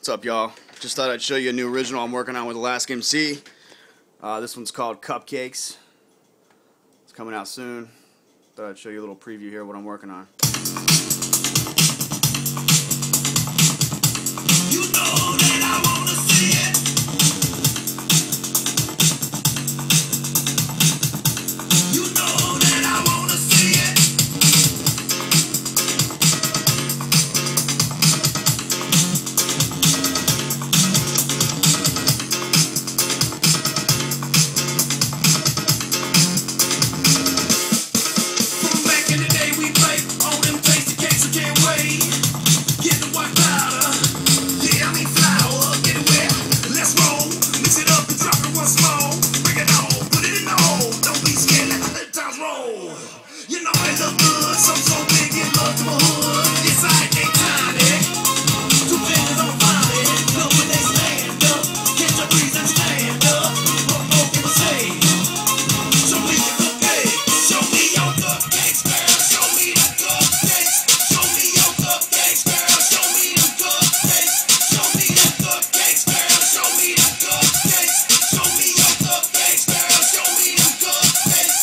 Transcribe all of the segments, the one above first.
What's up, y'all? Just thought I'd show you a new original I'm working on with Alaska MC. This one's called Cupcakes. It's coming out soon. Thought I'd show you a little preview here of what I'm working on. You know that I wanna see it. You know that I wanna see it. From back in the day we played all them tasty cakes, I can't wait. Get the white powder. Yeah, I mean flour, get it wet, let's roll. Mix it up and drop it one small. Bring it on, put it in the hole. Don't be scared, let the good times roll. You know it look good, so big, it love to my hood. It's like they tiny. Two fingers on body, love when they stand up. Catch a breeze and stand up. What more can we say? Show me your cupcakes, show me your cupcakes, girl. Show me the cupcakes, show me your cupcakes, girl. Show me the cupcakes, show me the cupcakes, girl. Show me the cupcakes, show me your cupcakes, girl. Show me the cupcakes.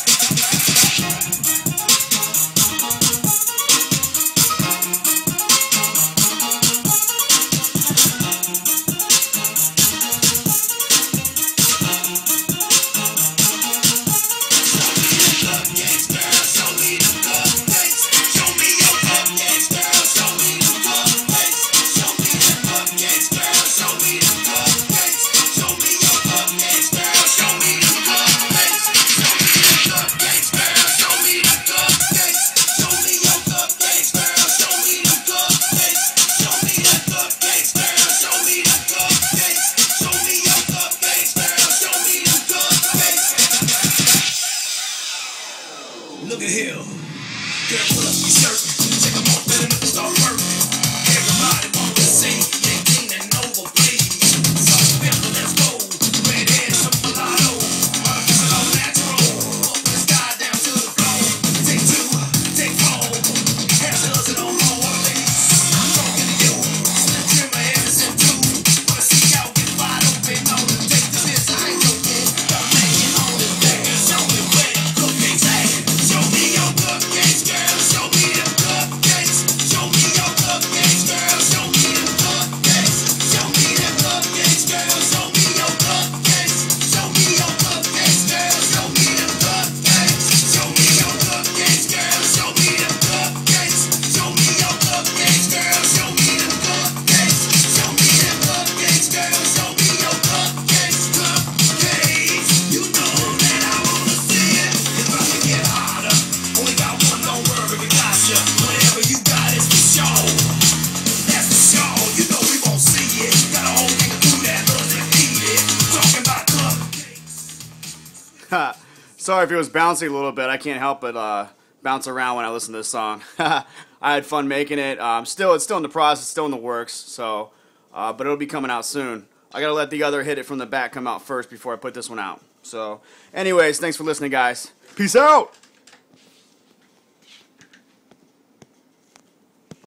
Cupcakes, girl, show me the cupcakes. Show me your cupcakes, girl. Show me the cupcakes. Show me the cupcakes, girl. Show me the cupcakes. Show me your cupcakes, girl. Show me the cupcakes. Show me the cupcakes, girl. Show me the cupcakes. Show me your cupcakes, girl. Show me the cupcakes. Show me the cupcakes, girl. Show me the cupcakes. Show me your cupcakes, girl. Show me the cupcakes. Look at here. Girl, pull up your shirt. Take them off, let them start working. Everybody want to see 18 and over, please. Salt and pepper, let's go. Red head, some mulatto. Artificial, all natural. Up in the sky, down to the floor. Take two, take four. Hair does it on all ladies. I'm talking to you. Slim trim my Edison too. Wanna see y'all get wide open on the take the piss. I ain't joking. Y'all making on this day. Show me where the cupcakes at. Show me your cupcakes, girl. Show me the cupcakes. Show me your cupcakes, girl. Show me the cupcakes. Show me the cupcakes, girl. Show me your cupcakes. Show me your cupcakes, girl. Show me the cupcakes. Show me your cupcakes, girl. Show me the cupcakes. Show me your cupcakes, girl. Show me the cupcakes. Show me the cupcakes, girl. Show me your cupcakes. Cupcakes. You know that I wanna see it. It's about to get harder. Only got one, don't worry, we got ya. Whatever you got is for sure. That's for sure. You know we won't see it. Got a whole nigga through that doesn't eat it. Talking about cupcakes. Sorry if it was bouncy a little bit. I can't help but bounce around when I listen to this song. I had fun making it. It's still in the process, still in the works. So, but it'll be coming out soon. I gotta let the other hit it from the back come out first before I put this one out. So, anyways, thanks for listening, guys. Peace out.